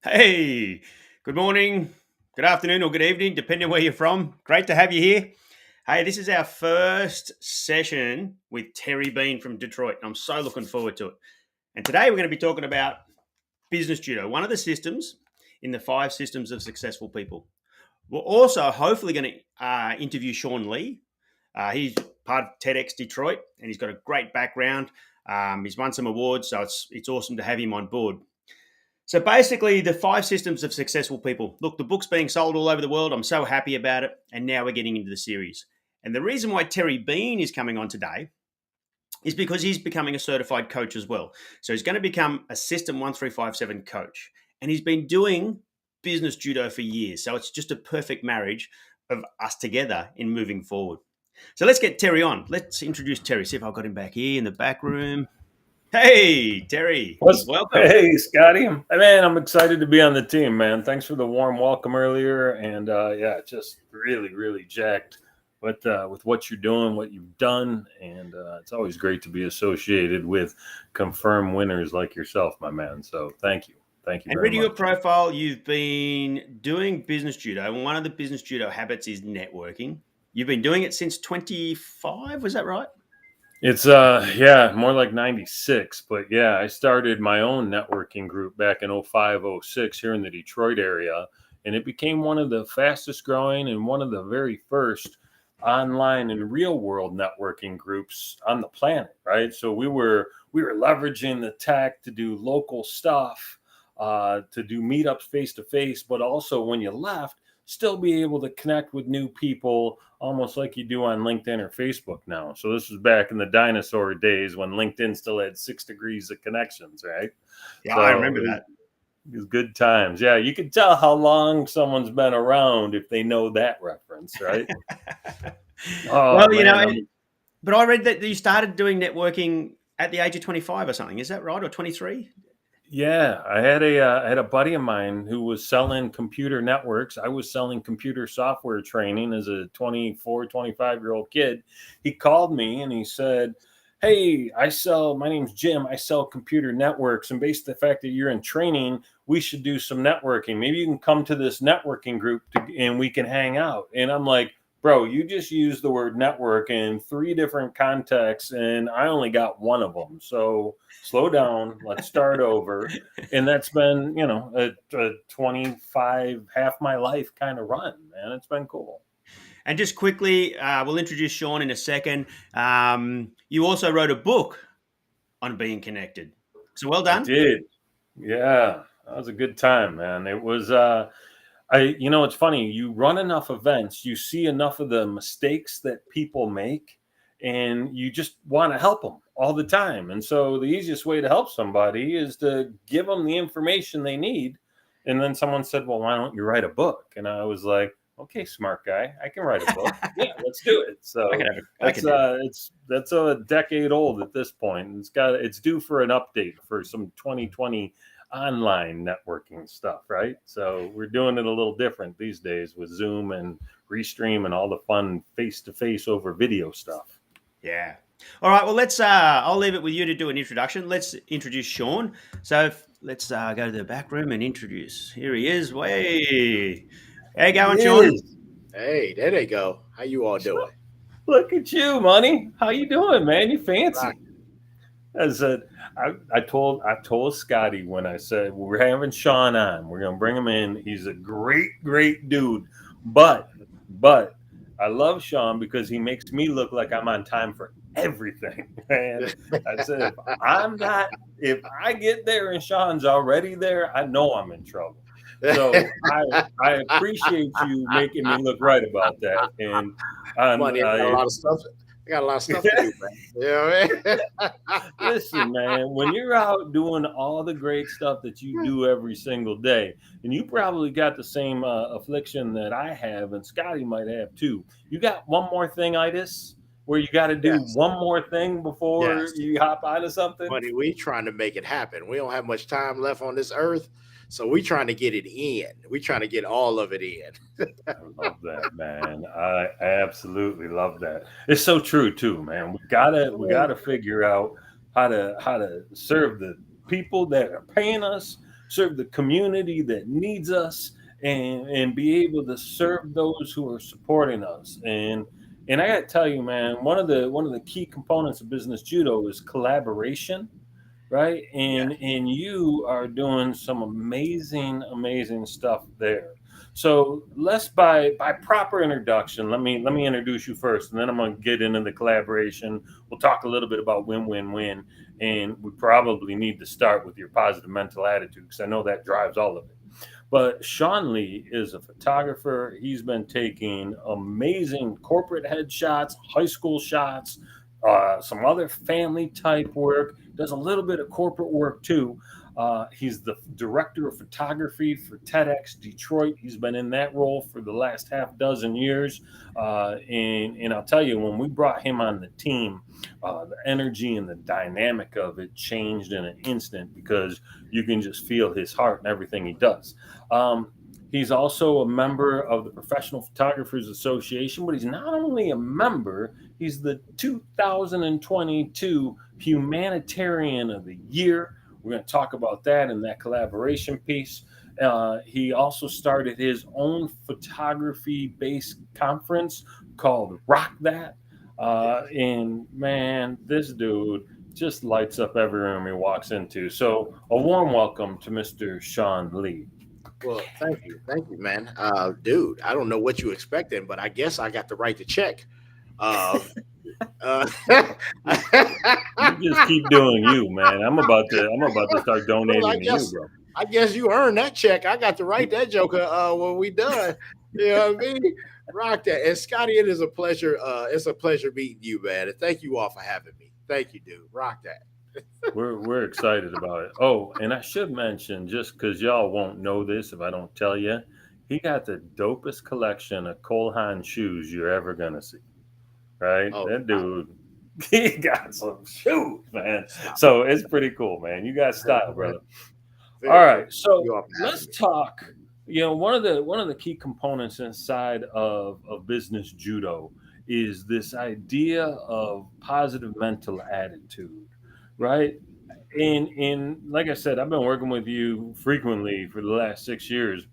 Hey, good morning, good afternoon, or good evening, depending on where you're from. Great to have you here. Hey, this is our first session with Terry Bean from Detroit, and I'm so looking forward to it. And today we're going to be talking about Business Judo, one of the systems in the 5 systems of successful people. We're also hopefully going to interview Shawn Lee. He's part of TEDx Detroit, and he's got a great background. He's won some awards, so it's awesome to have him on board. So basically, the 5 systems of successful people. Look, the book's being sold all over the world. I'm so happy about it. And now we're getting into the series. And the reason why Terry Bean is coming on today is because he's becoming a certified coach as well. So he's going to become a System 1357 coach. And he's been doing business judo for years. So it's just a perfect marriage of us together in moving forward. So let's get Terry on. Let's introduce Terry. See if I've got him back here in the back room. Hey, Terry. Welcome. Hey, Scotty. Man, I'm excited to be on the team, man. Thanks for the warm welcome earlier. And yeah, just really jacked with what you're doing, what you've done. And it's always great to be associated with confirmed winners like yourself, my man. So thank you. Thank you And very reading your much. profile, you've been doing business judo. And one of the business judo habits is networking. You've been doing it since 25, was that right? It's yeah, more like 96, but yeah, I started my own networking group back in 05, 06 here in the Detroit area, and it became one of the fastest growing and one of the very first online and real world networking groups on the planet, right? So we were leveraging the tech to do local stuff, to do meetups face to face, but also when you left, still be able to connect with new people almost like you do on LinkedIn or Facebook now. So this was back in the dinosaur days when LinkedIn still had 6 degrees of connections, right? Yeah, I So remember that. it was good times. Yeah, you can tell how long someone's been around if they know that reference, right? Oh Well, man, but I read that you started doing networking at the age of 25 or something. Is that right? Or 23? yeah, I had a buddy of mine who was selling computer networks. I was selling computer software training as a 24, 25-year-old kid. He called me and he said, "Hey, my name's Jim. I sell computer networks. And based on the fact that you're in training, we should do some networking. Maybe you can come to this networking group and we can hang out." And I'm like, "Bro, you just used the word network in 3 different contexts, and I only got one of them. So slow down. Let's start over." And that's been, a 25, half my life kind of run, man. It's been cool. And just quickly, we'll introduce Shawn in a second. You also wrote a book on being connected. So well I done. did. Yeah. That was a good time, man. It was, it's funny. You run enough events, you see enough of the mistakes that people make, and you just want to help them all the time. And so the easiest way to help somebody is to give them the information they need. And then someone said, "Well, why don't you write a book?" And I was like, "Okay, smart guy, I can write a book. Yeah, let's do it." I can So have I can do that's a decade old at this point. It's due for an update for some 2020 online networking stuff, right? So we're doing it a little different these days with Zoom and Restream and all the fun face-to-face over video stuff. Yeah. All right. Well, I'll leave it with you to do an introduction. Let's introduce Shawn. So let's go to the back room and introduce. Here he is. Way. How you going, Shawn? Yes. Hey, there they go. How you all doing? Look at you, money. How you doing, man? You Rock. fancy. I said, I told Scotty when I said we're having Shawn on, we're gonna bring him in. He's a great dude, but I love Shawn because he makes me look like I'm on time for everything. And I said, if I get there and Shawn's already there, I know I'm in trouble. So I appreciate you making me look right about that. And Money, I got a lot of stuff. I got a lot of stuff to do, man. You know what I mean? listen, man, when you're out doing all the great stuff that you do every single day, and you probably got the same affliction that I have, and Scotty might have too. You got one more thing, itis, where you got to do Yes. one more thing before Yes. you hop out of something. Money, we trying to make it happen. We don't have much time left on this earth. So we trying to get it in. We trying to get all of it in. I love that, man. I absolutely love that. It's so true too, man. We gotta figure out how to serve the people that are paying us serve the community that needs us, and be able to serve those who are supporting us. And I got to tell you, man, one of the key components of Business Judo is collaboration, right? Yeah. And you are doing some amazing stuff there. So let's by proper introduction, let me introduce you first, and then I'm going to get into the collaboration. We'll talk a little bit about win-win-win, and we probably need to start with your positive mental attitude, because I know that drives all of it. But Shawn Lee is a photographer. He's been taking amazing corporate headshots, high school shots, some other family type work, does a little bit of corporate work too. He's the director of photography for TEDx Detroit. He's been in that role for the last half dozen years. And I'll tell you, when we brought him on the team, the energy and the dynamic of it changed in an instant, because you can just feel his heart in everything he does. He's also a member of the Professional Photographers Association, but he's not only a member, he's the 2022 Humanitarian of the Year. We're going to talk about that in that collaboration piece. He also started his own photography-based conference called Rock That. And man, this dude just lights up every room he walks into. So a warm welcome to Mr. Shawn Lee. Well, thank you, man. Dude, I don't know what you expecting, but I guess I got the right to check. You just keep doing you, man. I'm about to start donating to you, bro. I guess you earned that check. I got to write that joker when we done. You know what I mean? Rock that. And Scotty, it is a pleasure. It's a pleasure meeting you, man. And thank you all for having me. Thank you, dude. Rock that. We're excited about it. Oh, and I should mention, just because y'all won't know this if I don't tell you, he got the dopest collection of Cole Haan shoes you're ever gonna see. Right? Oh, that dude, he got some shoes, man. So it's pretty cool, man. You got style, brother. All right, so let's talk. One of the key components inside of Business Judo is this idea of positive mental attitude, right? And like I said, I've been working with you frequently for the last 6 years.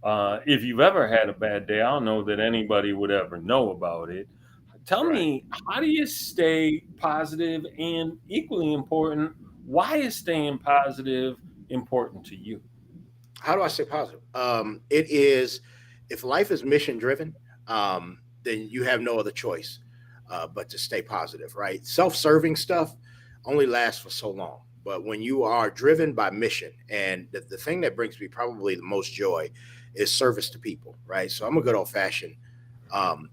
If you've ever had a bad day, I don't know that anybody would ever know about it. Tell me, how do you stay positive? And equally important, why is staying positive important to you? How do I stay positive? It is, if life is mission driven, then you have no other choice but to stay positive, right? Self-serving stuff only lasts for so long. But when you are driven by mission, and the thing that brings me probably the most joy is service to people, right? So I'm a good old fashioned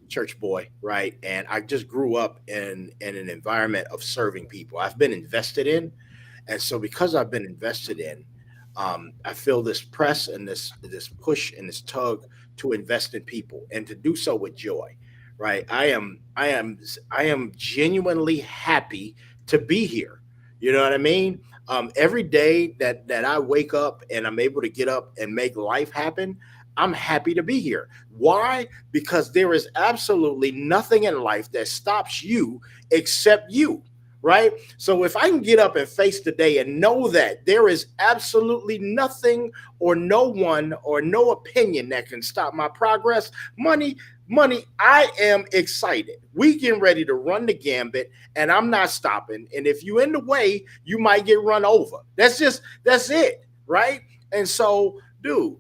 church boy, right? And I just grew up in an environment of serving people. I've been invested in. And so because I've been invested in, I feel this press and this push and this tug to invest in people, and to do so with joy, right? I am genuinely happy to be here. You know what I mean? Every day that I wake up and I'm able to get up and make life happen, I'm happy to be here. Why? Because there is absolutely nothing in life that stops you except you, right? So if I can get up and face the day and know that there is absolutely nothing or no one or no opinion that can stop my progress, money, I am excited. We getting ready to run the gambit, and I'm not stopping. And if you in the way, you might get run over. That's it, right? And so, dude,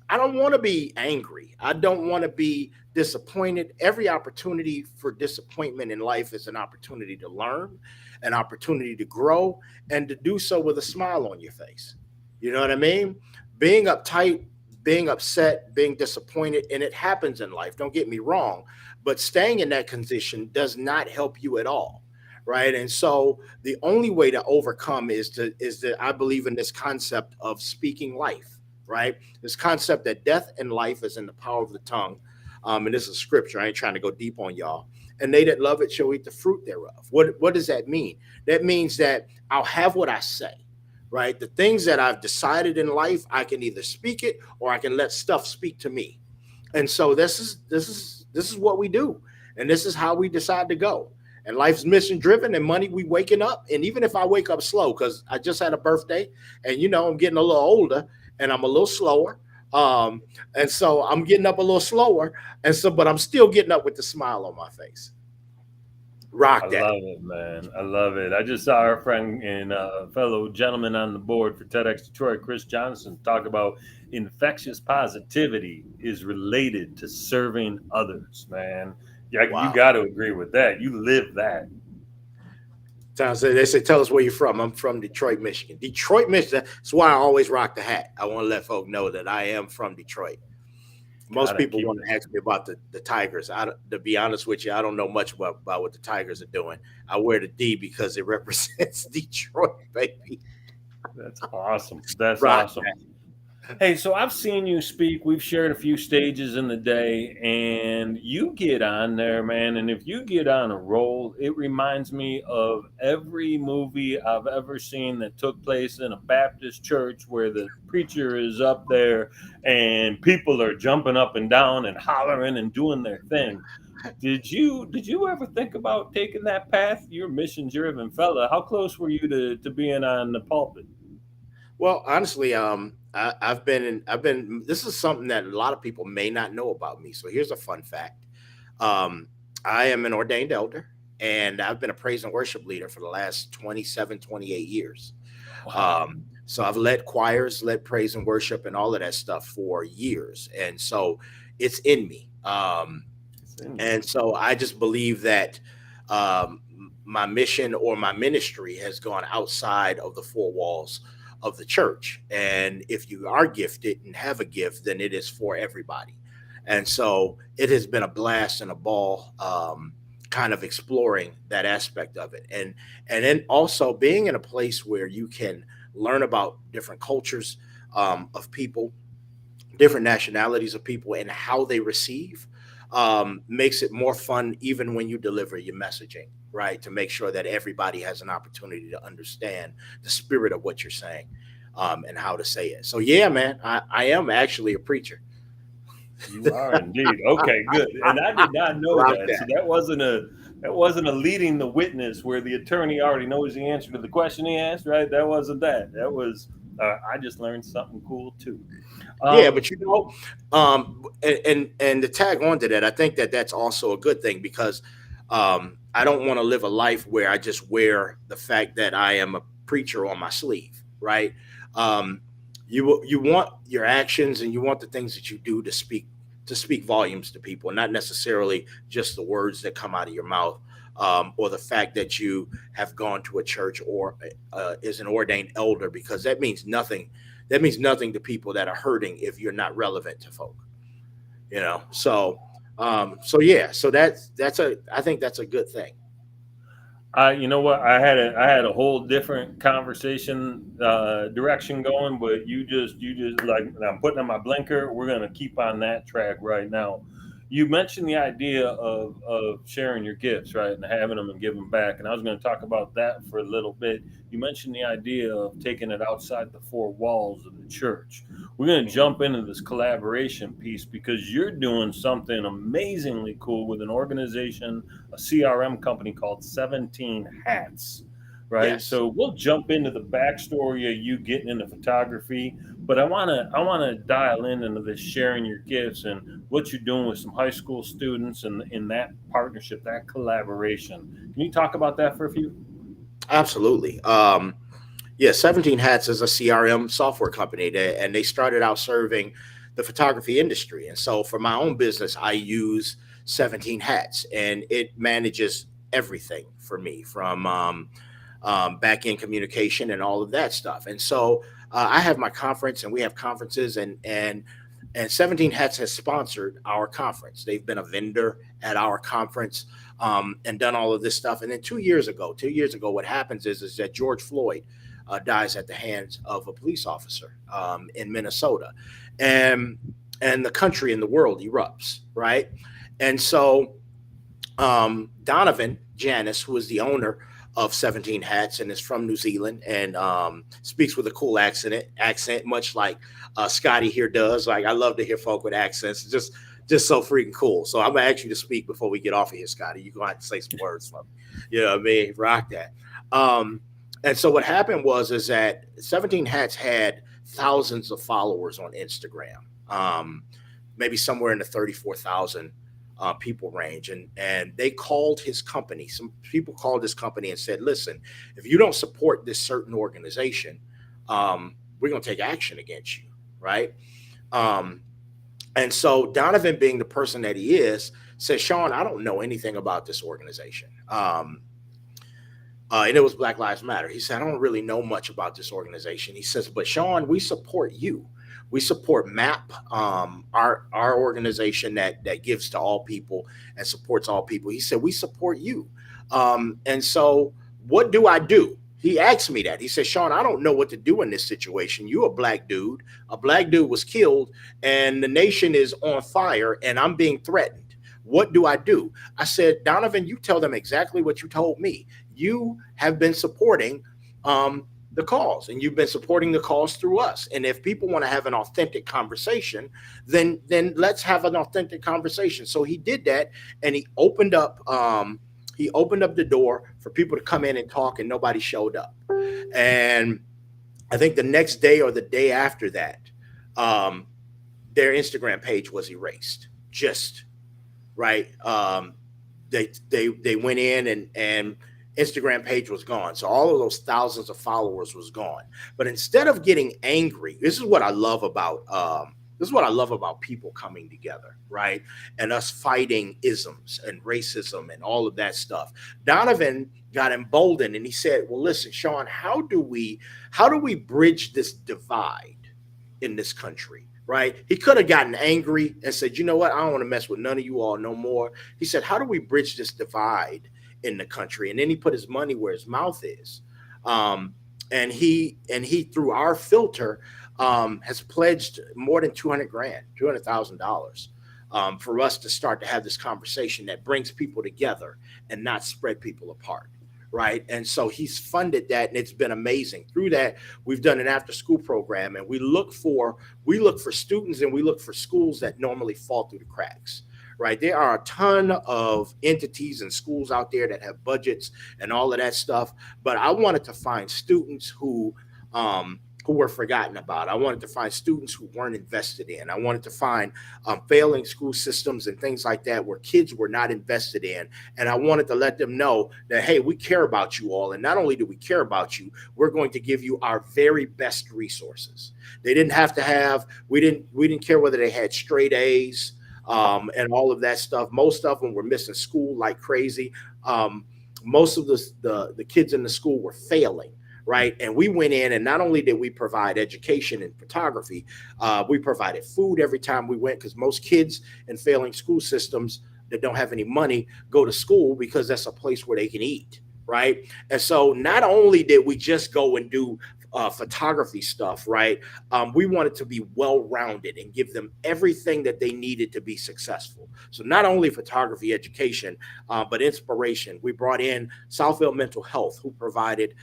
I don't want to be angry. I don't want to be disappointed. Every opportunity for disappointment in life is an opportunity to learn, an opportunity to grow, and to do so with a smile on your face. You know what I mean? Being uptight, being upset, being disappointed, and it happens in life. Don't get me wrong, but staying in that condition does not help you at all, right? And so the only way to overcome is that I believe in this concept of speaking life. Right? This concept that death and life is in the power of the tongue. And this is scripture. I ain't trying to go deep on y'all. And they that love it shall eat the fruit thereof. What does that mean? That means that I'll have what I say, right? The things that I've decided in life, I can either speak it or I can let stuff speak to me. And so this is what we do. And this is how we decide to go. and life's mission driven, and money, we waking up. And even if I wake up slow, because I just had a birthday, and I'm getting a little older, and I'm a little slower. And so I'm getting up a little slower, but I'm still getting up with the smile on my face. Rock I that. love it, man. I love it. I just saw our friend and fellow gentleman on the board for TEDx Detroit, Chris Johnson, talk about infectious positivity is related to serving others, man. Yeah, Wow. you got to agree with that. You live that. They say, tell us where you're from. I'm from Detroit, Michigan. Detroit, Michigan. That's why I always rock the hat. I want to let folk know that I am from Detroit. Most people want to ask me about the Tigers. To be honest with you, I don't know much about what the Tigers are doing. I wear the D because it represents Detroit, baby. That's awesome. That's awesome. That. Hey, so I've seen you speak. We've shared a few stages in the day, and you get on there, man. And if you get on a roll, it reminds me of every movie I've ever seen that took place in a Baptist church where the preacher is up there and people are jumping up and down and hollering and doing their thing. Did you ever think about taking that path? You're a mission-driven fella. How close were you to being on the pulpit? Well, honestly, I've been. This is something that a lot of people may not know about me. So here's a fun fact. I am an ordained elder, and I've been a praise and worship leader for the last 27, 28 years. Wow. So I've led choirs, led praise and worship, and all of that stuff for years. And so it's in me. And so I just believe that my mission or my ministry has gone outside of the four walls of the church. And if you are gifted and have a gift, then it is for everybody. And so it has been a blast and a ball, kind of exploring that aspect of it. And then also being in a place where you can learn about different cultures of people, different nationalities of people, and how they receive makes it more fun, even when you deliver your messaging, right? To make sure that everybody has an opportunity to understand the spirit of what you're saying and how to say it. So, yeah, man, I am actually a preacher. You are indeed. Okay, good. And I did not know that. So that wasn't a leading the witness where the attorney already knows the answer to the question he asked, right? That wasn't that. That was I just learned something cool too. Yeah, but and to tag on to that, I think that that's also a good thing, because I don't want to live a life where I just wear the fact that I am a preacher on my sleeve, right? You want your actions and you want the things that you do to speak volumes to people, not necessarily just the words that come out of your mouth, or the fact that you have gone to a church or is an ordained elder, because that means nothing. That means nothing to people that are hurting if you're not relevant to folk, So yeah, so I think that's a good thing. You know what? I had a whole different conversation direction going, but you just like, I'm putting on my blinker. We're gonna keep on that track right now. You mentioned the idea of sharing your gifts, right, and having them and giving back. And I was going to talk about that for a little bit. You mentioned the idea of taking it outside the four walls of the church. We're going to jump into this collaboration piece because you're doing something amazingly cool with an organization, a CRM company called 17 Hats, right? Yes. So we'll jump into the backstory of you getting into photography, but I want to dial into this sharing your gifts and what you're doing with some high school students and in that partnership, that collaboration. Can you talk about that for a few? Absolutely. 17 Hats is a CRM software company and they started out serving the photography industry. And so for my own business, I use 17 Hats, and it manages everything for me from back-end communication and all of that stuff. And so I have my conference, and we have conferences, and 17 Hats has sponsored our conference. They've been a vendor at our conference and done all of this stuff. And then 2 years ago, what happens is that George Floyd dies at the hands of a police officer in Minnesota, and the country and the world erupts, right? And so Donovan Janis, who is the owner of 17 Hats and is from New Zealand and speaks with a cool accent, much like Scotty here does. Like, I love to hear folk with accents. Just just so freaking cool. So I'm gonna ask you to speak before we get off of here, Scotty. You're gonna have to say some words for me. You know what I mean? Rock that. And so what happened is that 17 Hats had thousands of followers on Instagram, maybe somewhere in the 34,000 people range. And they called his company. Some people called his company and said, listen, if you don't support this certain organization, we're going to take action against you. Right. And so Donovan, being the person that he is, said, Shawn, I don't know anything about this organization. And it was Black Lives Matter. He said, I don't really know much about this organization. He says, but Shawn, we support you. We support MAP, our organization that gives to all people and supports all people. He said, we support you. And so what do I do? He asked me that. He said, Shawn, I don't know what to do in this situation. You a black dude. A black dude was killed and the nation is on fire and I'm being threatened. What do I do? I said, Donovan, you tell them exactly what you told me. You have been supporting the cause and you've been supporting the cause through us. And if people want to have an authentic conversation, then let's have an authentic conversation. So he did that and he opened up the door for people to come in and talk and nobody showed up. And I think the next day or the day after that, their Instagram page was erased. Just right. They went in and Instagram page was gone. So all of those thousands of followers was gone. But instead of getting angry, this is what I love about people coming together, right? And us fighting isms and racism and all of that stuff. Donovan got emboldened and he said, well, listen, Shawn, how do we bridge this divide in this country? Right? He could have gotten angry and said, you know what? I don't want to mess with none of you all no more. He said, how do we bridge this divide in the country? And then he put his money where his mouth is. And he through our filter has pledged more than $200,000 for us to start to have this conversation that brings people together and not spread people apart. Right. And so he's funded that and it's been amazing. Through that, we've done an after school program and we look for students and we look for schools that normally fall through the cracks. Right. There are a ton of entities and schools out there that have budgets and all of that stuff. But I wanted to find students who were forgotten about. I wanted to find students who weren't invested in. I wanted to find failing school systems and things like that where kids were not invested in. And I wanted to let them know that, hey, we care about you all. And not only do we care about you, we're going to give you our very best resources. They didn't have to have, we didn't care whether they had straight A's and all of that stuff. Most of them were missing school like crazy. Most of the kids in the school were failing. Right. And we went in and not only did we provide education and photography, we provided food every time we went, because most kids in failing school systems that don't have any money go to school because that's a place where they can eat. Right. And so not only did we just go and do photography stuff, right? We wanted to be well-rounded and give them everything that they needed to be successful. So not only photography education, but inspiration. We brought in Southfield Mental Health, who provided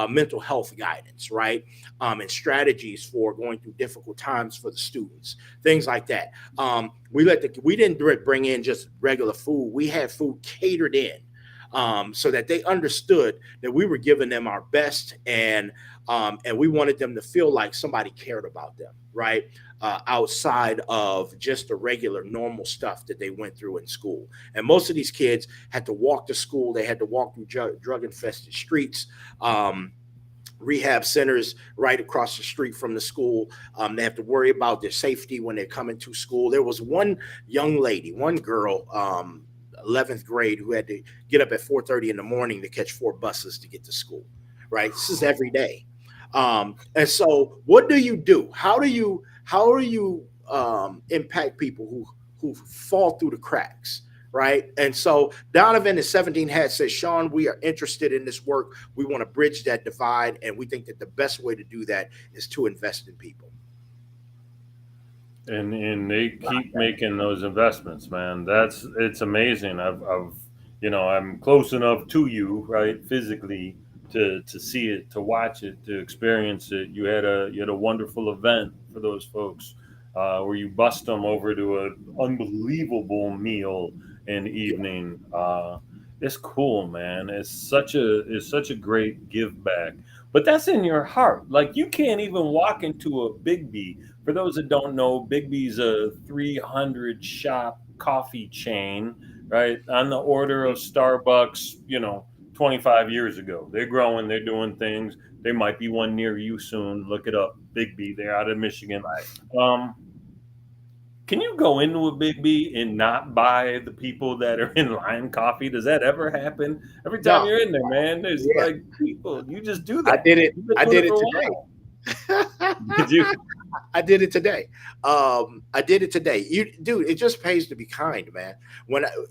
mental health guidance, right? And strategies for going through difficult times for the students, things like that. We didn't bring in just regular food. We had food catered in. So that they understood that we were giving them our best and we wanted them to feel like somebody cared about them, right? Outside of just the regular normal stuff that they went through in school. And most of these kids had to walk to school. They had to walk through drug-infested streets, rehab centers right across the street from the school. They have to worry about their safety when they're coming to school. There was one young lady, one girl, 11th grade, who had to get up at 4:30 in the morning to catch 4 buses to get to school, right? This is every day. And so what do you do? How do you impact people who fall through the cracks, right? And so Donovan at 17 Hats says, Shawn, we are interested in this work. We want to bridge that divide. And we think that the best way to do that is to invest in people. And they keep making those investments, man. It's amazing. I'm close enough to you, right, physically, to see it, to watch it, to experience it. You had a wonderful event for those folks, where you bust them over to an unbelievable meal and evening. It's cool, man. It's such a great give back. But that's in your heart. Like you can't even walk into a Big B. For those that don't know, Big B's a 300 shop coffee chain, right? On the order of Starbucks, 25 years ago. They're growing, they're doing things. There might be one near you soon. Look it up. Big B. They're out of Michigan. Um, can you go into a Big B and not buy the people that are in line coffee? Does that ever happen? Every time No, you're in there, man, there's yeah, like people. You just do I that. did it. You've been I doing did it it for a today. while. Did you? I did it today. I did it today. Dude, it just pays to be kind, man.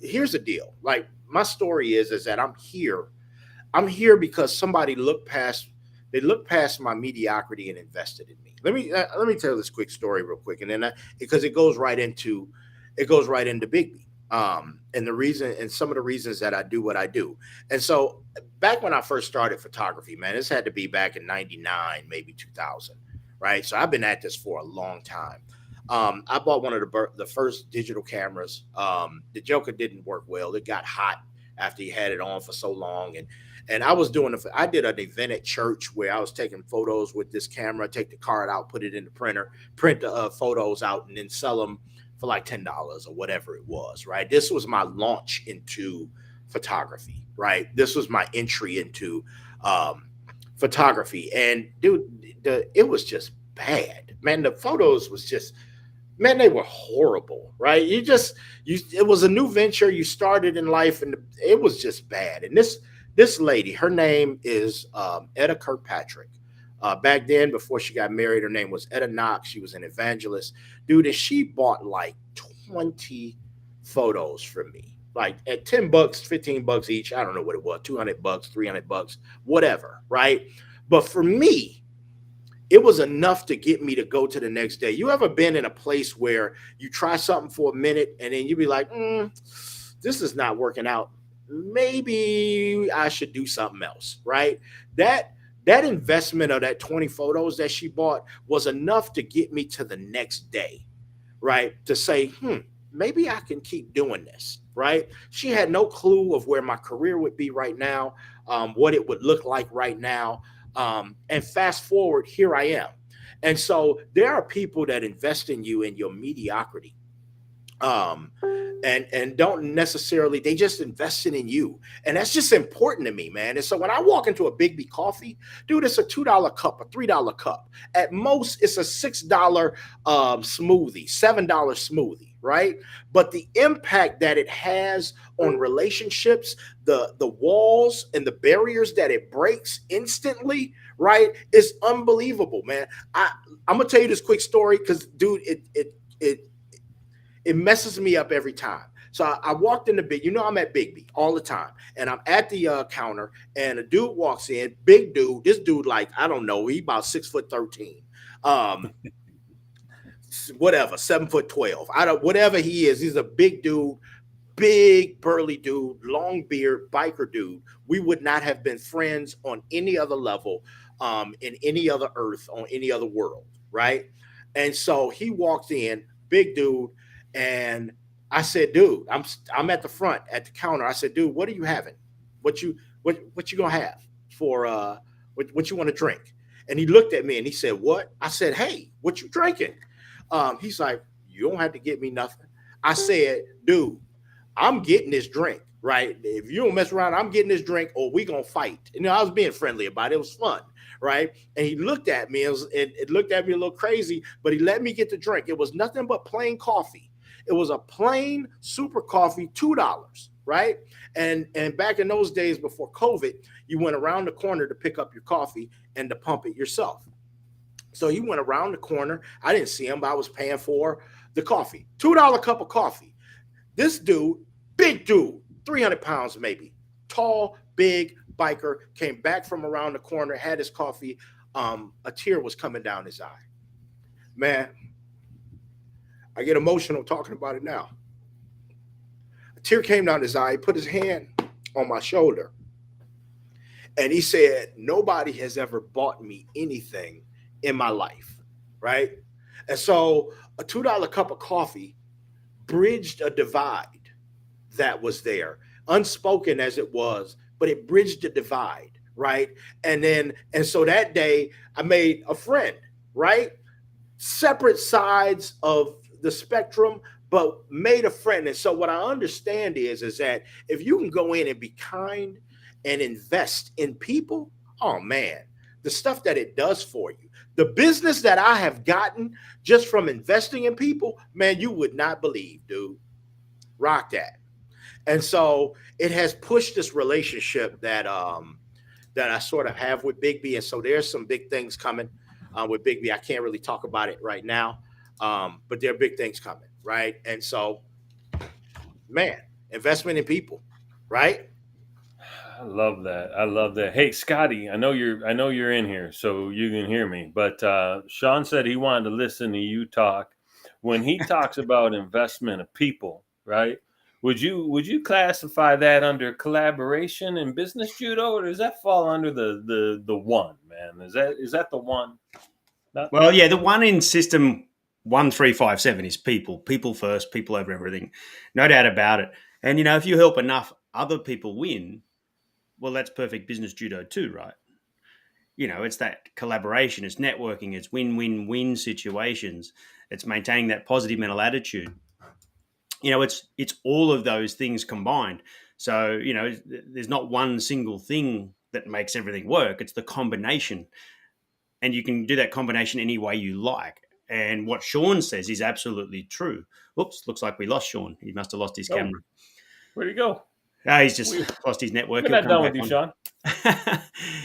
Here's the deal. Like my story is that I'm here. I'm here because somebody looked past. They looked past my mediocrity and invested in me. Let me tell this quick story real quick, and then because it goes right into Bigby. And the reason and some of the reasons that I do what I do. And so back when I first started photography, man, this had to be back in '99, maybe 2000, right? So I've been at this for a long time. I bought one of the first digital cameras. The Joker didn't work well. It got hot after you had it on for so long, and I did an event at church where I was taking photos with this camera, take the card out, put it in the printer, print the photos out, and then sell them for like $10 or whatever it was, right? This was my launch into photography, right? This was my entry into um, photography. And dude, it was just bad, man. The photos was just, man, they were horrible, right? It was a new venture you started in life, and it was just bad. And this lady, her name is Etta Kirkpatrick. Back then, before she got married, her name was Etta Knox. She was an evangelist, dude, and she bought like 20 photos from me, like at $10, $15 each. I don't know what it was, $200, $300, whatever, right? But for me, it was enough to get me to go to the next day. You ever been in a place where you try something for a minute and then you be like, this is not working out. Maybe I should do something else, right? That that investment of that 20 photos that she bought was enough to get me to the next day, right? To say, maybe I can keep doing this, right? She had no clue of where my career would be right now, what it would look like right now. And fast forward, here I am. And so there are people that invest in you in your mediocrity. Um, and don't necessarily, they just invested in you, and that's just important to me, man. And so when I walk into a Big B coffee, dude, it's a $2 cup, a $3 cup, at most it's a $6 smoothie, $7 smoothie, right? But the impact that it has on relationships, the walls and the barriers that it breaks instantly, right, is unbelievable, man. I'm gonna tell you this quick story because, dude, it messes me up every time. So I walked in the big, I'm at Big B all the time, and I'm at the counter, and a dude walks in, big dude. This dude, like, I don't know, he about 6'13", whatever, 7'12". I don't, whatever he is, he's a big dude, big burly dude, long beard, biker dude. We would not have been friends on any other level, in any other earth, on any other world, right? And so he walked in, big dude. And I said, dude, I'm at the front at the counter. I said, dude, what are you having? What you gonna have for what you want to drink? And he looked at me and he said, what? I said, hey, what you drinking? He's like, you don't have to get me nothing. I said, dude, I'm getting this drink, right? If you don't mess around, I'm getting this drink, or we gonna fight. I was being friendly about it. It was fun, right? And he looked at me. It looked at me a little crazy, but he let me get the drink. It was nothing but plain coffee. It was a plain super coffee, $2, right? And back in those days before COVID, you went around the corner to pick up your coffee and to pump it yourself. So he went around the corner. I didn't see him, but I was paying for the coffee. $2 cup of coffee. This dude, big dude, 300 pounds maybe, tall, big biker, came back from around the corner, had his coffee. A tear was coming down his eye. Man, I get emotional talking about it now. A tear came down his eye. He put his hand on my shoulder, and he said, nobody has ever bought me anything in my life, right? And so a $2 cup of coffee bridged a divide that was there, unspoken as it was, but it bridged the divide, right? And so that day I made a friend, right? Separate sides of the spectrum, but made a friend. And so what I understand is that if you can go in and be kind and invest in people, oh man, the stuff that it does for you, the business that I have gotten just from investing in people, man, you would not believe, dude. Rock that. And so it has pushed this relationship that I sort of have with Big B. And so there's some big things coming with Big B. I can't really talk about it right now, but there are big things coming, right? And so, man, investment in people, right? I love that. I love that. Hey, Scotty, I know you're in here, so you can hear me. But Shawn said he wanted to listen to you talk. When he talks about investment of people, right? Would you classify that under collaboration in business judo, or does that fall under the one, man? Is that the one? Well, yeah, the one in system 1357 is people. People first, people over everything. No doubt about it. And if you help enough other people win, well, that's perfect business judo too, right? It's that collaboration, it's networking, it's win-win-win situations, it's maintaining that positive mental attitude. It's all of those things combined. So, there's not one single thing that makes everything work. It's the combination. And you can do that combination any way you like. And what Shawn says is absolutely true. Oops, looks like we lost Shawn. He must have lost his camera. Where'd he go? He's just lost his network. We're not done with you, Shawn.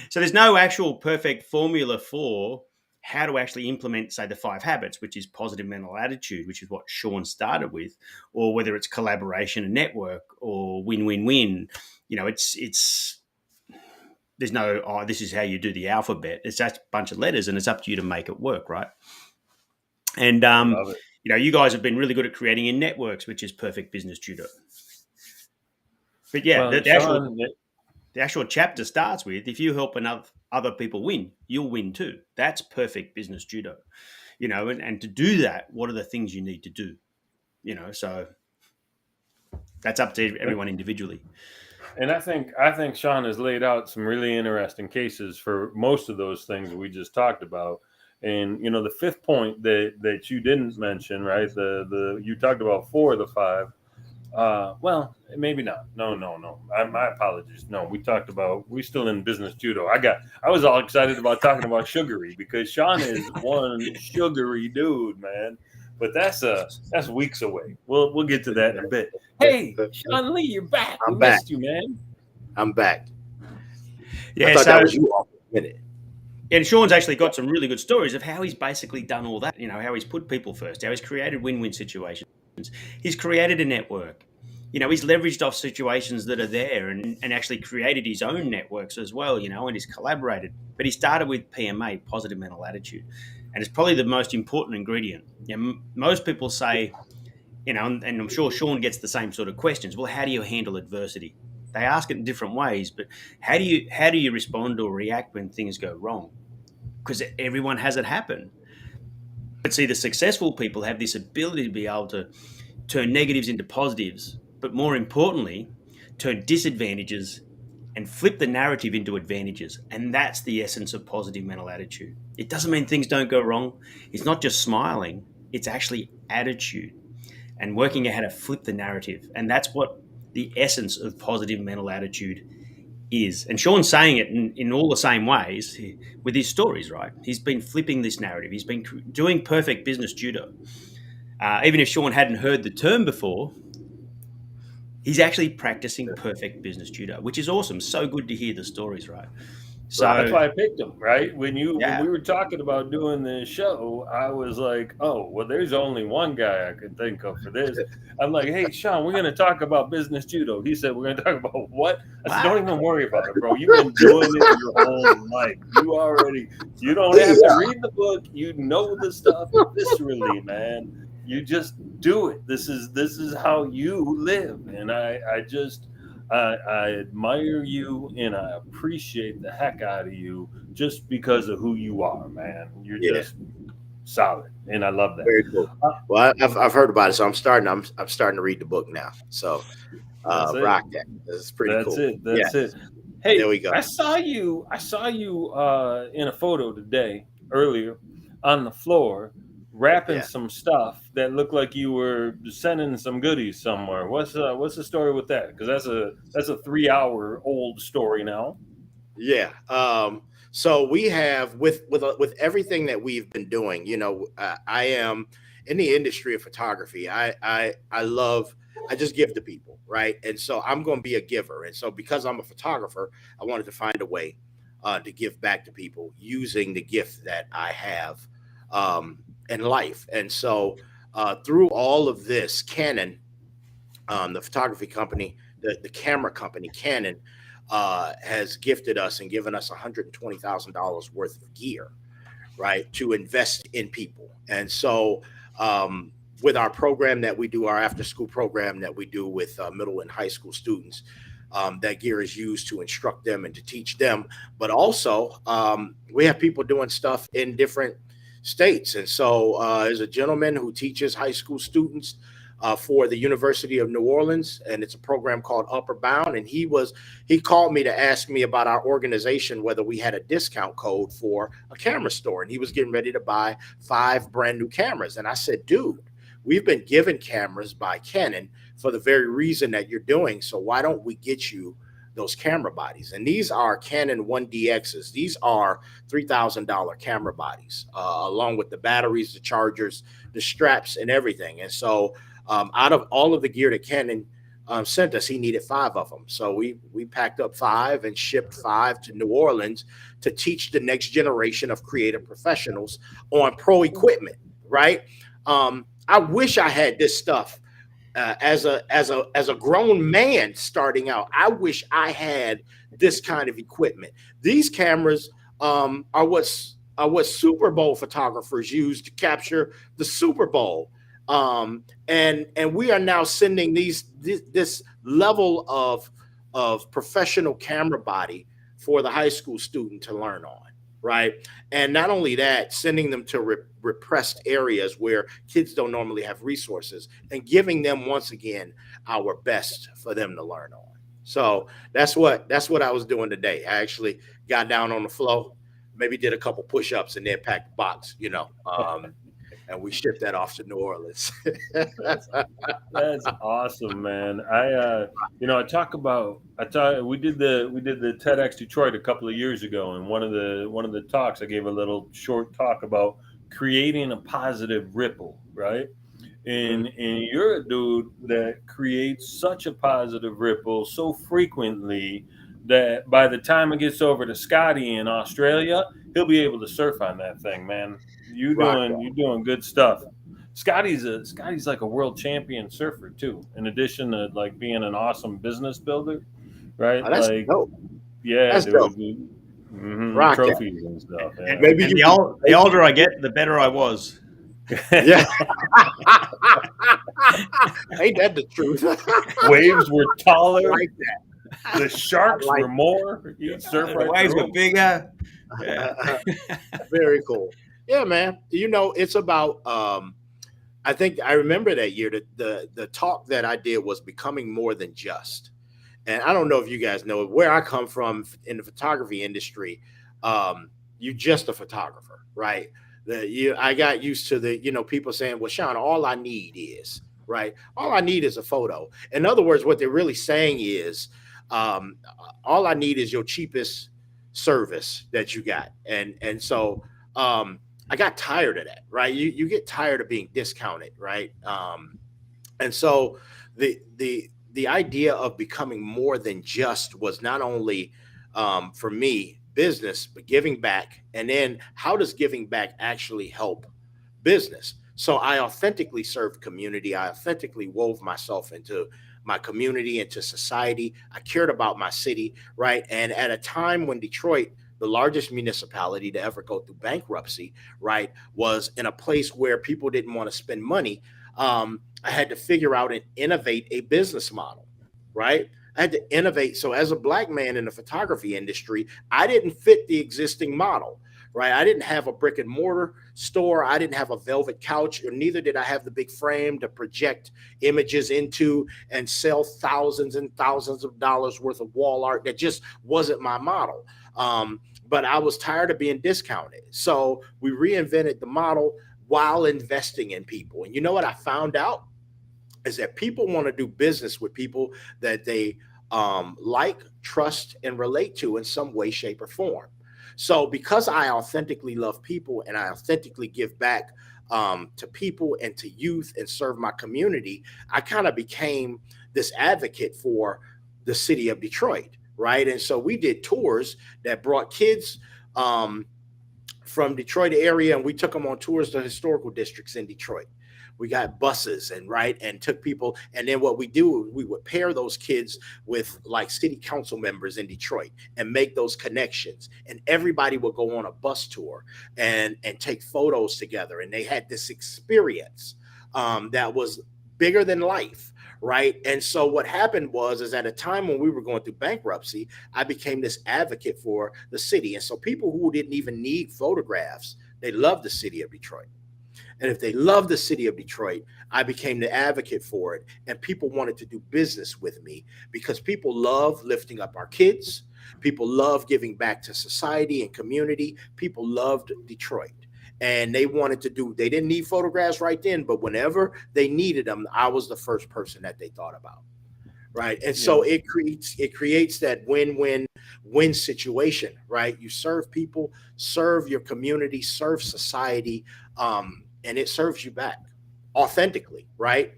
So there's no actual perfect formula for how to actually implement, say, the 5 habits, which is positive mental attitude, which is what Shawn started with, or whether it's collaboration and network or win-win-win. It's there's no, this is how you do the alphabet. It's just a bunch of letters, and it's up to you to make it work, right? And you guys have been really good at creating in networks, which is perfect business judo. But yeah, the actual chapter starts with, if you help enough other people win, you'll win too. That's perfect business judo. And to do that, what are the things you need to do? So that's up to everyone individually. And I think Shawn has laid out some really interesting cases for most of those things we just talked about. And the 5th point that you didn't mention, right? The you talked about 4 of the 5. Well, maybe not. No. My apologies. No, we still in business judo. I was all excited about talking about sugary because Shawn is one sugary dude, man. But that's weeks away. We'll get to that in a bit. Hey, Shawn Lee, you're back. We missed you, man. I'm back. Yeah, I thought that was you off a minute. And Shawn's actually got some really good stories of how he's basically done all that. How he's put people first, how he's created win-win situations. He's created a network. He's leveraged off situations that are there and actually created his own networks as well, and he's collaborated. But he started with PMA, positive mental attitude. And it's probably the most important ingredient. Most people say, and I'm sure Shawn gets the same sort of questions. Well, how do you handle adversity? They ask it in different ways, but how do you respond or react when things go wrong? Because everyone has it happen. But see, the successful people have this ability to be able to turn negatives into positives, but more importantly, turn disadvantages and flip the narrative into advantages. And that's the essence of positive mental attitude. It doesn't mean things don't go wrong. It's not just smiling. It's actually attitude and working out how to flip the narrative. And that's what the essence of positive mental attitude is. And Shawn's saying it in all the same ways with his stories, right? He's been flipping this narrative. He's been doing perfect business judo. Even if Shawn hadn't heard the term before, he's actually practicing perfect business judo, which is awesome. So good to hear the stories, right? So that's why I picked him, right? When we were talking about doing this show, I was like, oh, well, there's only one guy I could think of for this. I'm like, hey, Shawn, we're going to talk about business judo. He said, we're going to talk about what? I said, don't even worry about it, bro. You've been doing it your whole life. You don't have to read the book. You know the stuff viscerally, man. You just do it. This is how you live. And I admire you and I appreciate the heck out of you just because of who you are, man. You're just solid, and I love that. Very cool. Well, I've heard about it, so I'm starting to read the book now. So That's it. rock that. That's pretty That's cool. it. That's Yeah. it. Hey, There we go. I saw you in a photo today earlier on the floor wrapping Yeah. some stuff that looked like you were sending some goodies somewhere. What's the story with that? Because that's a 3 hour old story now. Yeah. So we have with everything that we've been doing, I am in the industry of photography. I just give to people, right? And so I'm going to be a giver. And so because I'm a photographer, I wanted to find a way to give back to people using the gift that I have in life. And so through all of this, Canon, the photography company, the camera company, Canon, has gifted us and given us $120,000 worth of gear, right, to invest in people. And so with our program that we do, our after school program that we do with middle and high school students, that gear is used to instruct them and to teach them. But also we have people doing stuff in different states. And so there's a gentleman who teaches high school students for the University of New Orleans, and it's a program called Upper Bound. And he called me to ask me about our organization, whether we had a discount code for a camera store. And he was getting ready to buy 5 brand new cameras. And I said, dude, we've been given cameras by Canon for the very reason that you're doing. So why don't we get you those camera bodies? And these are Canon 1DXs. These are $3,000 camera bodies, along with the batteries, the chargers, the straps, and everything. And so out of all of the gear that Canon sent us, he needed 5 of them. So we packed up 5 and shipped 5 to New Orleans to teach the next generation of creative professionals on pro equipment, right? I wish I had this stuff as a grown man starting out. I wish I had this kind of equipment. These cameras are what Super Bowl photographers use to capture the Super Bowl. And we are now sending this level of professional camera body for the high school student to learn on, right? And not only that, sending them to repressed areas where kids don't normally have resources, and giving them once again our best for them to learn on. So that's what I was doing today. I actually got down on the floor, maybe did a couple push-ups, and then packed the box, and we shipped that off to New Orleans. That's awesome, man. We did the TEDx Detroit a couple of years ago, and one of the talks, I gave a little short talk about creating a positive ripple, right? And you're a dude that creates such a positive ripple so frequently that by the time it gets over to Scotty in Australia, he'll be able to surf on that thing, man. You're doing good stuff. Scotty's like a world champion surfer too, in addition to like being an awesome business builder, right? Oh, that's like dope. Yeah, that's dude. dope. Trophies and stuff. Yeah. And maybe the older I get, the better I was. Yeah. Ain't that the truth? Waves were taller. I like that. The sharks were more. You'd surf The right waves through were them. bigger. Yeah. Very cool. Yeah, man. It's about I think I remember that year the talk that I did was becoming more than just. And I don't know if you guys know where I come from in the photography industry. You're just a photographer, right? I got used to the people saying, well, Shawn, all I need is, right? All I need is a photo. In other words, what they're really saying is all I need is your cheapest service that you got. And so I got tired of that, right? You get tired of being discounted, right? And so the idea of becoming more than just was not only for me business, but giving back. And then how does giving back actually help business? So I authentically served community. I authentically wove myself into my community, into society. I cared about my city, right? And at a time when Detroit, the largest municipality to ever go through bankruptcy, right, was in a place where people didn't want to spend money, I had to figure out and innovate a business model, right? I had to innovate. So as a Black man in the photography industry, I didn't fit the existing model, right? I didn't have a brick and mortar store. I didn't have a velvet couch, or neither did I have the big frame to project images into and sell thousands and thousands of dollars worth of wall art. That just wasn't my model. But I was tired of being discounted. So we reinvented the model while investing in people. And you know what I found out is that people want to do business with people that they like, trust, and relate to in some way, shape, or form. So because I authentically love people and I authentically give back to people and to youth and serve my community, I kind of became this advocate for the city of Detroit, right? And so we did tours that brought kids from Detroit area, and we took them on tours to historical districts in Detroit. We got buses and took people. And then what we do, we would pair those kids with like city council members in Detroit and make those connections. And everybody would go on a bus tour and take photos together. And they had this experience that was bigger than life. Right. And so what happened is at a time when we were going through bankruptcy, I became this advocate for the city. And so people who didn't even need photographs, they loved the city of Detroit. And if they loved the city of Detroit, I became the advocate for it. And people wanted to do business with me because people love lifting up our kids. People love giving back to society and community. People loved Detroit. And they didn't need photographs right then, but whenever they needed them, I was the first person that they thought about. Right. And so it creates that win-win-win situation, right? You serve people, serve your community, serve society, and it serves you back authentically, right?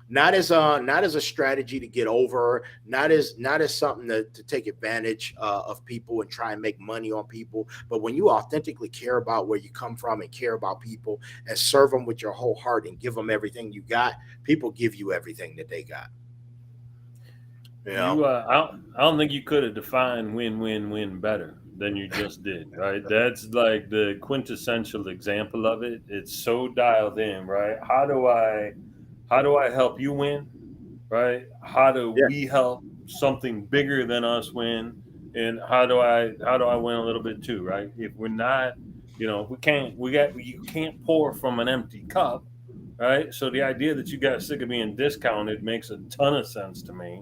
Not as a strategy to get over, not as something to take advantage of people and try and make money on people. But when you authentically care about where you come from and care about people and serve them with your whole heart and give them everything you got, people give you everything that they got. I don't think you could have defined win-win-win better than you just did, right? That's like the quintessential example of it. It's so dialed in, right? How do I help you win, right? How do we help something bigger than us win? And how do I win a little bit too, right? If we're not, you can't pour from an empty cup, right? So the idea that you got sick of being discounted makes a ton of sense to me.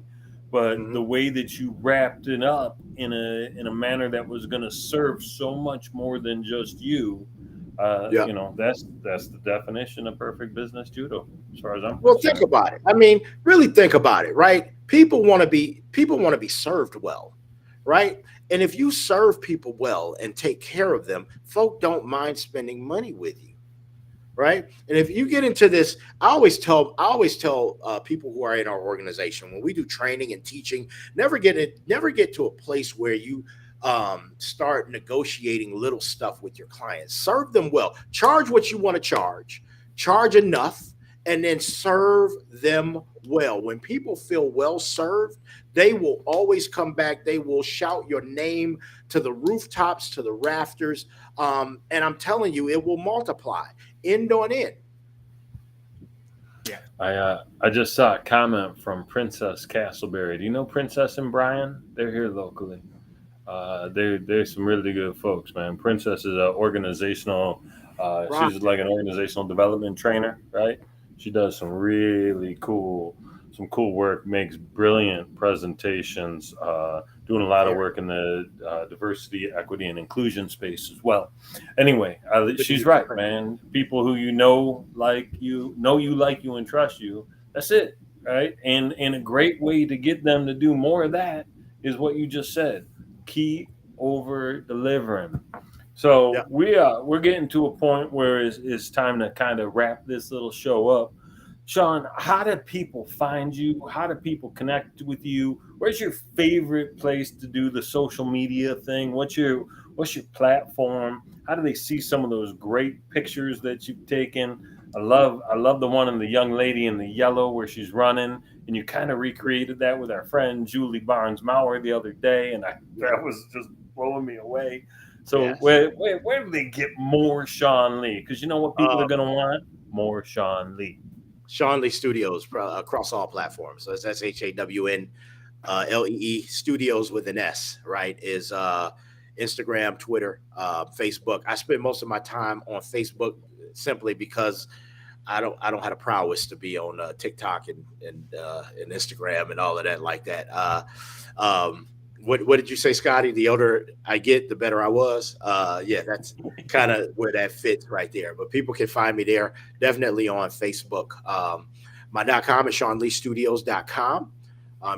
But the way that you wrapped it up in a manner that was going to serve so much more than just you, that's the definition of perfect business judo, as far as I'm concerned. Well, think about it. I mean, really think about it, right? People want to be served well, right? And if you serve people well and take care of them, folk don't mind spending money with you. Right. And if you get into this, I always tell people who are in our organization, when we do training and teaching, never get to a place where you start negotiating little stuff with your clients. Serve them well, charge what you want to charge enough, and then serve them well. When people feel well served, they will always come back. They will shout your name to the rooftops, to the rafters. And I'm telling you, it will multiply. End on end. Yeah. I just saw a comment from Princess Castleberry. Do you know Princess and Brian? They're here locally. They're some really good folks, man. Princess is an organizational. She's like an organizational development trainer, right? She does some really cool work, makes brilliant presentations, doing a lot of work in the diversity, equity, and inclusion space as well. Anyway, she's right, man. People who like you, and trust you. That's it, right? And a great way to get them to do more of that is what you just said. Keep over delivering. So we're getting to a point where it's time to kind of wrap this little show up. Shawn, how do people find you? How do people connect with you? Where's your favorite place to do the social media thing? What's your platform? How do they see some of those great pictures that you've taken? I love the one of the young lady in the yellow where she's running, and you kind of recreated that with our friend Julie Barnes-Maurer the other day, and that was just blowing me away. So where do they get more Shawn Lee? Because you know what people are going to want? More Shawn Lee. Shawn Lee Studios across all platforms. So it's SHAWN LEE Studios with an S, right? Is Instagram, Twitter, Facebook. I spend most of my time on Facebook simply because I don't have a prowess to be on TikTok and Instagram and all of that like that. What did you say, Scotty? The older I get, the better I was. Yeah, that's kind of where that fits right there. But people can find me there, definitely on Facebook. My .com is ShawnLeeStudios.com.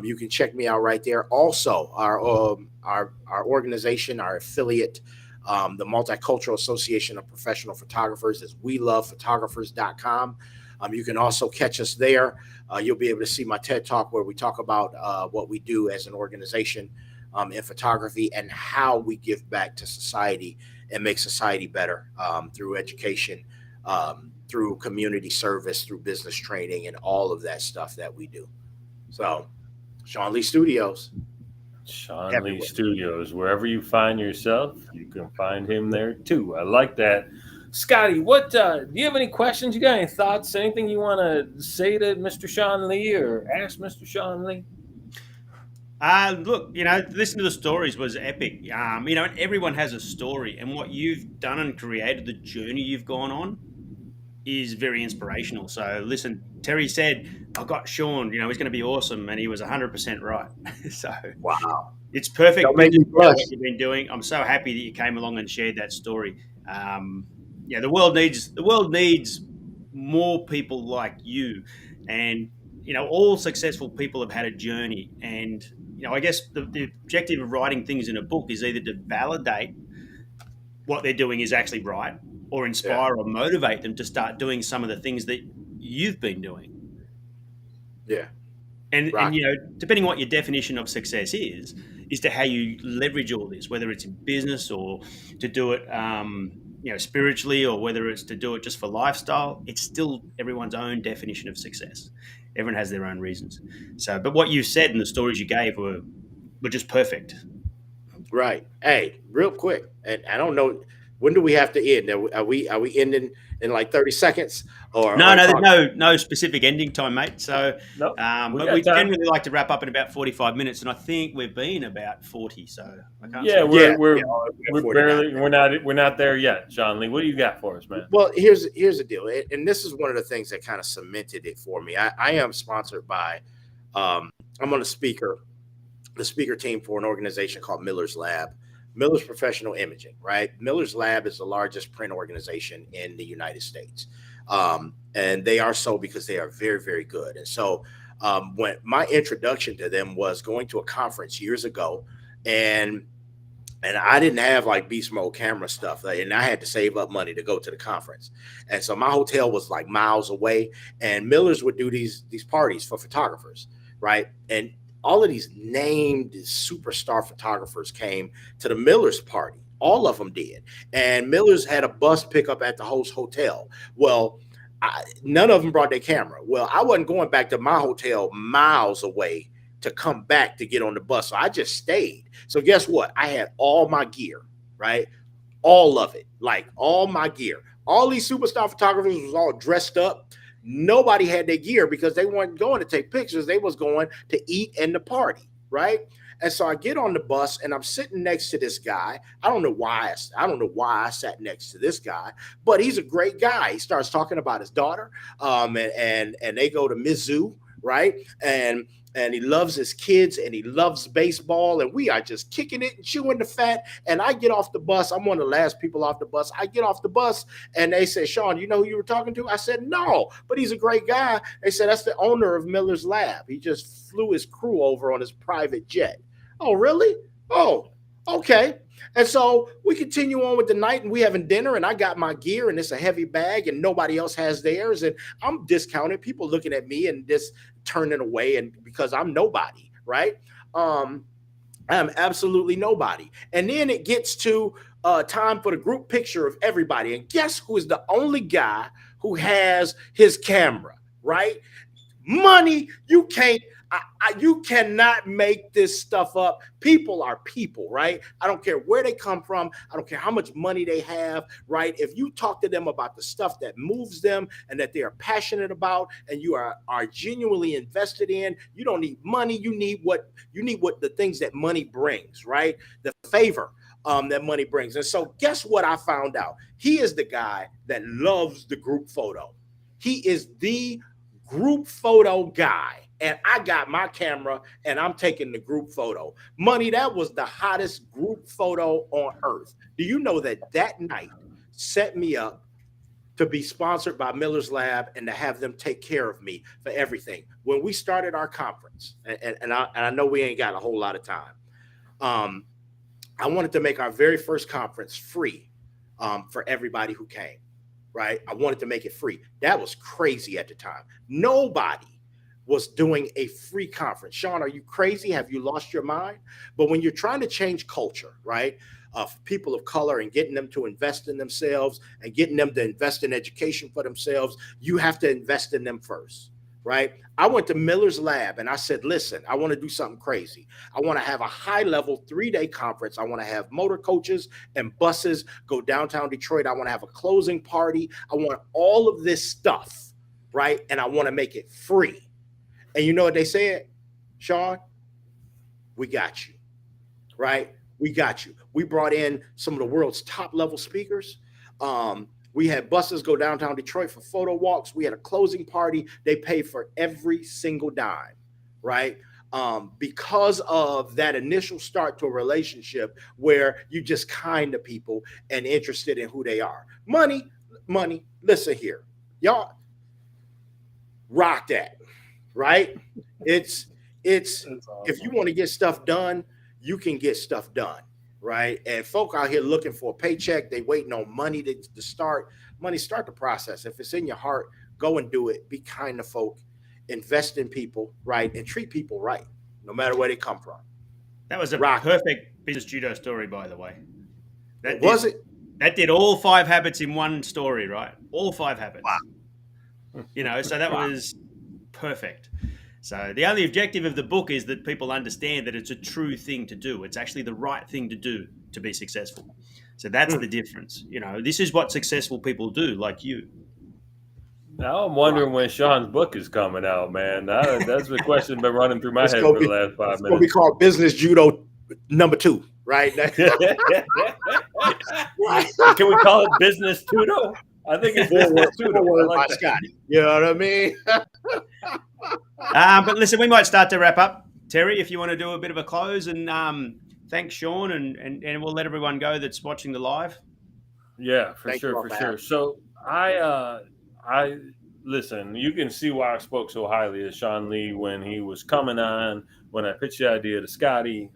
You can check me out right there. Also, our organization, our affiliate, the Multicultural Association of Professional Photographers is WeLovePhotographers.com. You can also catch us there. You'll be able to see my TED Talk where we talk about what we do as an organization in photography and how we give back to society and make society better through education, through community service, through business training, and all of that stuff that we do. So, Shawn Lee Studios. Shawn Everywhere. Lee Studios. Wherever you find yourself, you can find him there too. I like that. Scotty, what do you have any questions? You got any thoughts? Anything you want to say to Mr. Shawn Lee or ask Mr. Shawn Lee? Look, listen to the stories was epic. And everyone has a story, and what you've done and created, the journey you've gone on, is very inspirational. So listen, Terry said, I got Shawn, he's going to be awesome. And he was 100% right. So Wow. it's perfect. Don't make me blush. What you've been doing. I'm so happy that you came along and shared that story. The world needs more people like you. And, all successful people have had a journey. And, I guess the objective of writing things in a book is either to validate what they're doing is actually right, or inspire or motivate them to start doing some of the things that you've been doing. Yeah. And depending on what your definition of success is to how you leverage all this, whether it's in business or to do it, spiritually, or whether it's to do it just for lifestyle. It's still everyone's own definition of success. Everyone has their own reasons. So, but what you said and the stories you gave were just perfect. Right. Hey, real quick, and I don't know, when do we have to end? Are we ending in like 30 seconds? Or no, there's no specific ending time, mate. So, Nope. But we generally like to wrap up in about 45 minutes, and I think we've been about 40. So I can't. Yeah, say. we're not there yet, Shawn Lee. What do you got for us, man? Well, here's the deal, and this is one of the things that kind of cemented it for me. I am sponsored by, I'm on the speaker team for an organization called Miller's Lab. Miller's Professional Imaging, right? Miller's Lab is the largest print organization in the United States. And they are so because they are very, very good. And so when my introduction to them was going to a conference years ago, and I didn't have like beast mode camera stuff, and I had to save up money to go to the conference. And so my hotel was like miles away, and Miller's would do these parties for photographers, right? And all of these named superstar photographers came to the Miller's party. All of them did. And Miller's had a bus pickup at the host hotel. Well, none of them brought their camera. Well, I wasn't going back to my hotel miles away to come back to get on the bus. So I just stayed. So guess what? I had all my gear, right? All of it, like all my gear. All these superstar photographers was all dressed up. Nobody had their gear because they weren't going to take pictures. They was going to eat and to party, right? And so I get on the bus and I'm sitting next to this guy. I don't know why I sat next to this guy, but he's a great guy. He starts talking about his daughter, and they go to Mizzou, right? And he loves his kids and he loves baseball. And we are just kicking it and chewing the fat. And I get off the bus. I'm one of the last people off the bus. I get off the bus and they say, Shawn, you know who you were talking to? I said, no, but he's a great guy. They said, that's the owner of Miller's Lab. He just flew his crew over on his private jet. Oh, really? Oh, okay. And so we continue on with the night and we having dinner and I got my gear and it's a heavy bag and nobody else has theirs. And I'm discounted. People looking at me and just turning away, and because I'm nobody, right? I'm absolutely nobody. And then it gets to time for the group picture of everybody. And guess who is the only guy who has his camera, right? Money. You cannot make this stuff up. People are people, right? I don't care where they come from. I don't care how much money they have, right? If you talk to them about the stuff that moves them and that they are passionate about and you are genuinely invested in, you don't need money. You need what the things that money brings, right? The favor that money brings. And so guess what I found out? He is the guy that loves the group photo. He is the group photo guy. And I got my camera and I'm taking the group photo. Money, that was the hottest group photo on earth. Do you know that night set me up to be sponsored by Miller's Lab and to have them take care of me for everything? When we started our conference, and I know we ain't got a whole lot of time, I wanted to make our very first conference free for everybody who came, right? I wanted to make it free. That was crazy at the time. Nobody was doing a free conference. Shawn, are you crazy? Have you lost your mind? But when you're trying to change culture, right, of people of color and getting them to invest in themselves and getting them to invest in education for themselves, you have to invest in them first, right? I went to Miller's Lab and I said, listen, I want to do something crazy. I want to have a high-level 3-day conference. I want to have motor coaches and buses go downtown Detroit. I want to have a closing party. I want all of this stuff, right? And I want to make it free. And you know what they said, Shawn? We got you, right? We got you. We brought in some of the world's top level speakers. We had buses go downtown Detroit for photo walks. We had a closing party. They paid for every single dime, right? Because of that initial start to a relationship where you just kind to people and interested in who they are. Money, listen here. Y'all rock that, right? It's awesome. If you want to get stuff done, you can get stuff done, right? And folk out here looking for a paycheck, they waiting on money to start. Money, start the process. If it's in your heart, go and do it. Be kind to folk, invest in people, right? And treat people right, no matter where they come from. That was a perfect Business Judo story, by the way. That did all 5 habits in one story, right? All 5 habits. Wow. You know, so that was perfect. So the only objective of the book is that people understand that it's a true thing to do. It's actually the right thing to do to be successful. So that's the difference. You know, this is what successful people do, like you. Now I'm wondering when Shawn's book is coming out, man. That's the question been running through my head for the last 5 minutes. It's going to be called Business Judo #2, right? Can we call it Business Judo? I think it's Business Judo. Like Scotty. You know what I mean? But listen, we might start to wrap up. Terry, if you want to do a bit of a close, and thanks, Shawn, and we'll let everyone go that's watching the live. Yeah, for sure. So I listen, you can see why I spoke so highly of Shawn Lee when he was coming on, when I pitched the idea to Scotty,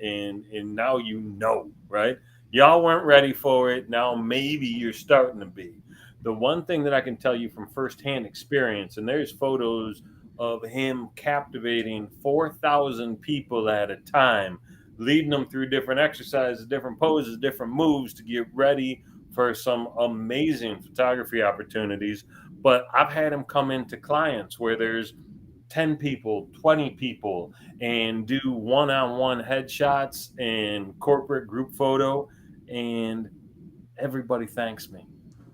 and now you know, right? Y'all weren't ready for it. Now maybe you're starting to be. The one thing that I can tell you from firsthand experience, and there's photos of him captivating 4,000 people at a time, leading them through different exercises, different poses, different moves to get ready for some amazing photography opportunities. But I've had him come into clients where there's 10 people, 20 people, and do one-on-one headshots and corporate group photo, and everybody thanks me.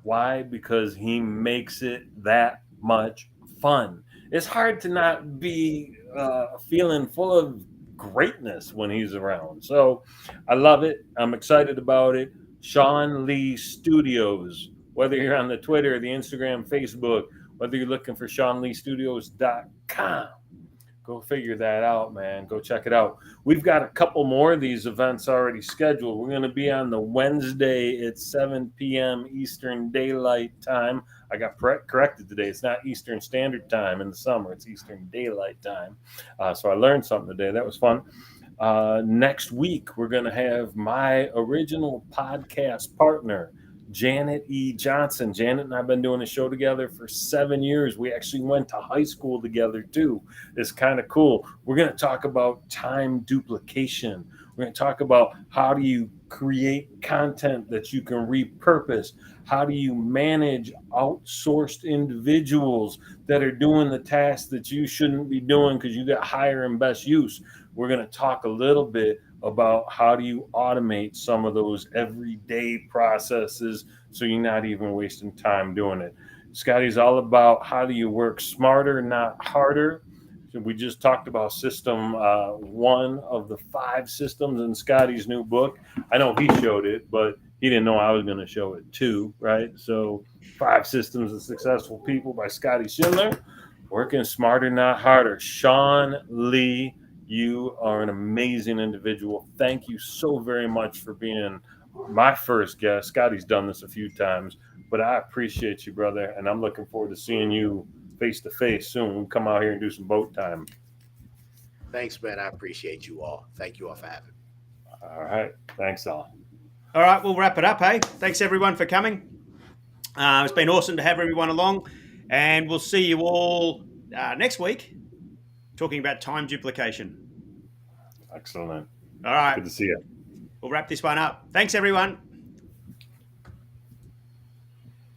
Why? Because he makes it that much fun. It's hard to not be feeling full of greatness when he's around. So I love it. I'm excited about it. Shawn Lee Studios, whether you're on the Twitter, the Instagram, Facebook, whether you're looking for ShawnLeeStudios.com, go figure that out, man. Go check it out. We've got a couple more of these events already scheduled. We're going to be on the Wednesday at 7 p.m. Eastern Daylight Time. I got corrected today. It's not Eastern Standard Time in the summer. It's Eastern Daylight Time. So I learned something today. That was fun. Next week, we're going to have my original podcast partner, Janet E. Johnson. Janet and I have been doing a show together for 7 years. We actually went to high school together too. It's kind of cool. We're going to talk about time duplication. We're going to talk about how do you create content that you can repurpose. How do you manage outsourced individuals that are doing the tasks that you shouldn't be doing because you got higher and best use. We're going to talk a little bit about how do you automate some of those everyday processes so you're not even wasting time doing it. Scotty's all about how do you work smarter, not harder. We just talked about system one of the 5 systems in Scotty's new book. I know he showed it, but he didn't know I was going to show it too, right? So 5 Systems of Successful People by Scotty Schindler. Working smarter, not harder. Shawn Lee, you are an amazing individual. Thank you so very much for being my first guest. Scotty's done this a few times, but I appreciate you, brother, and I'm looking forward to seeing you face to face soon. We'll come out here and do some boat time. Thanks, man. I appreciate you all. Thank you all for having me. All right. Thanks, all. All right, we'll wrap it up, hey? Thanks, everyone, for coming. It's been awesome to have everyone along, and we'll see you all next week talking about time duplication. Excellent. All right. Good to see you. We'll wrap this one up. Thanks, everyone.